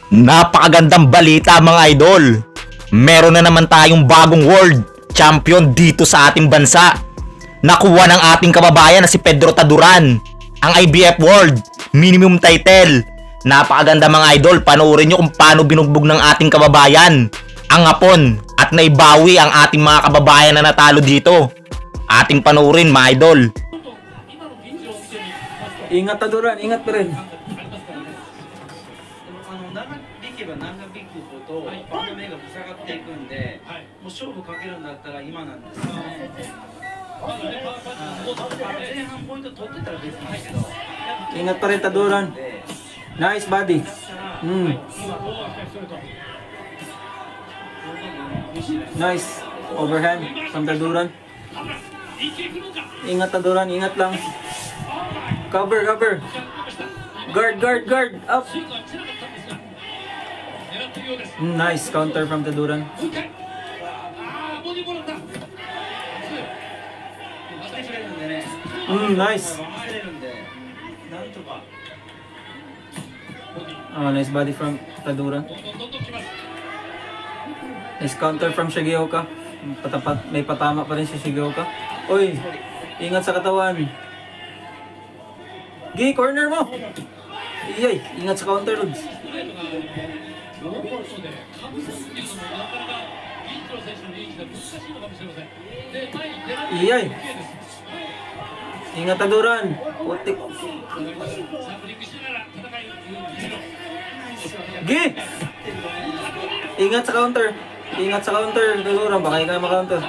Napakagandang balita mga idol. Meron na naman tayong bagong world champion dito sa ating bansa. Nakuha ng ating kababayan na si Pedro Taduran ang IBF World Minimum Title. Napakaganda mga idol. Panoorin nyo kung paano binugbog ng ating kababayan ang hapon at naibawi ang ating mga kababayan na natalo dito. Ating panoorin mga idol. Ingat Taduran, ingat pa rin. 長引くほどファンの目が塞がっていくんで、もう勝負かけるんだったら今なんですよね。前半ポイント取ってたら別にいいけど。Ingat pa rin Taduran. Nice body. Nice overhand from Taduran. Ingat Taduran, ingat lang. Cover, cover. Guard, guard, guard. Up. Nice counter from Taduran. Nice. Oh, nice body from Taduran. Nice counter from Shigeoka. May patama pa rin si Shigeoka. Uy, ingat sa katawan. Gi, corner mo. Iyay, ingat sa counter, Lods. Iyay. Ingat Taduran. Putik. Gi! Ingat sa counter. Ingat sa counter, Taduran. Baka ikaw maka-counter.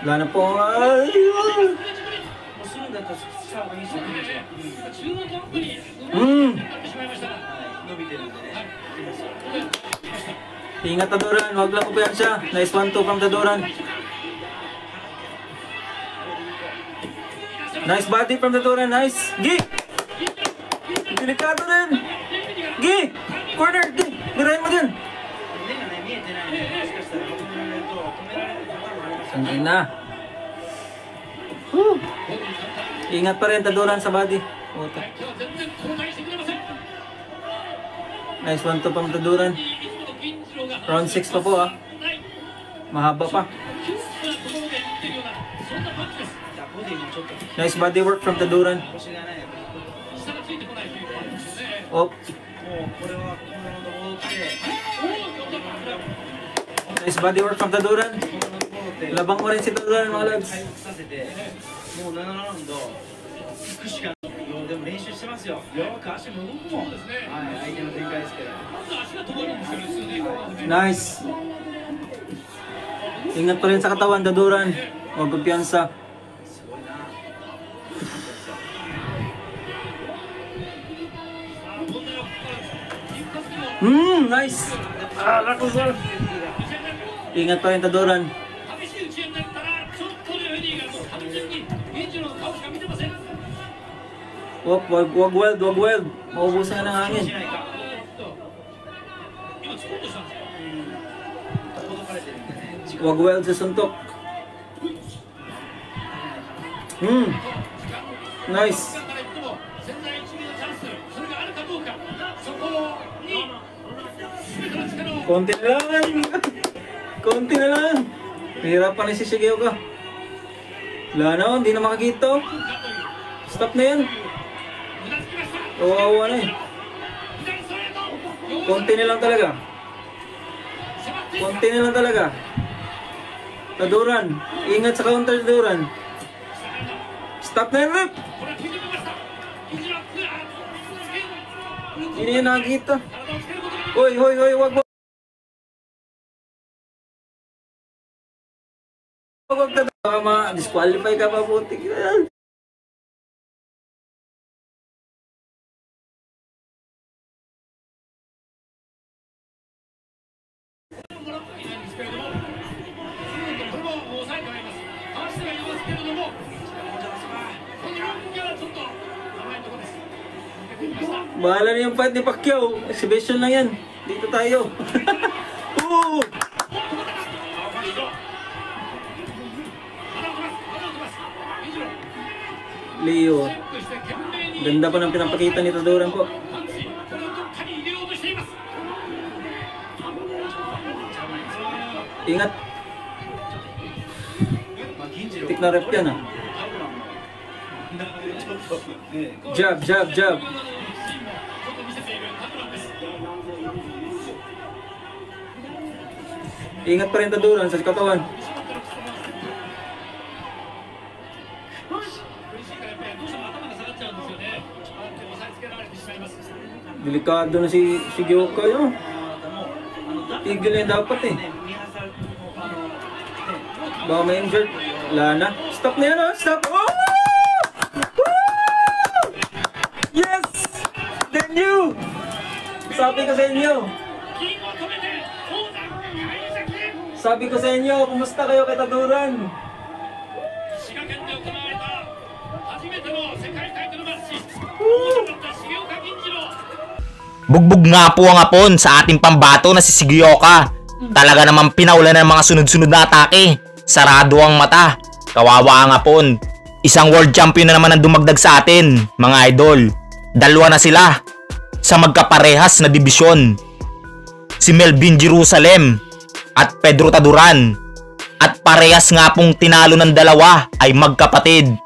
Wala na po. Ay! Ingat Taduran, wag lang kumpiyansa. Nice 1-2 from Taduran. Nice body from Taduran, nice. Gi! Delikado rin. Gi! Corner, Gi! Mirahin mo dyan. Sandali na. Ingat pa rin Taduran sa body. Nice 1-2 from Taduran. Round 6 pa po mahaba pa. Nice body work from Taduran. Oh. Nice body work from Taduran. Labang mo rin si Taduran mga lads. もう7ラウンド行くしかでも練習してますよ。よく足も動くもん。はい、相手の展開ですけど。Nice. Ingat pa rin sa katawan, Taduran. Huwag kumpiyansa. Nice. Ingat pa rin Taduran. Wag weld, wag weld. Maubusan ka ng hangin. Wag weld sa suntok. Nice. Konti na lang. Konti na lang. Hirapan na si Shigeoka. Wala na, hindi na makakita. Stop na yan. Kawawa na eh. Konti na lang talaga. Konti na lang talaga. Taduran, ingat sa counter Taduran. Stop na yan. Hindi na nakakita. Hoy, hoy, hoy, wag wag. Wag Taduran, ma-disqualify ka pa putik. Bahala na yung fight ni Pacquiao. Exhibition lang yan. Dito tayo. Leo. Ganda pa ng pinapakita ni Taduran po. Ingat. まあ銀次郎 Tik na rep yan ah. ちょっとね Jab, jab, jab. Ingat pa rin Taduran sa katawan. Delikado na si Gyoka yun. Tigil na yun dapat eh. ね見張されてもね Baka may injured. Wala na. Stop na yan ah! Stop! Oh! Woo! Yes! Then you! Sabi ko sa inyo. Sabi ko sa inyo, kumusta kayo kay Taduran? Bugbog nga po ang apon sa ating pambato na si Shigioka. Talaga namang pinaulan ng mga sunod-sunod na atake. Sarado ang mata. Kawawa ang apon. Isang world champion na naman ang dumagdag sa atin, mga idol. Dalawa na sila sa magkaparehas na dibisyon. Si Melvin Jerusalem at Pedro Taduran. At parehas nga pong tinalo ng dalawa ay magkapatid.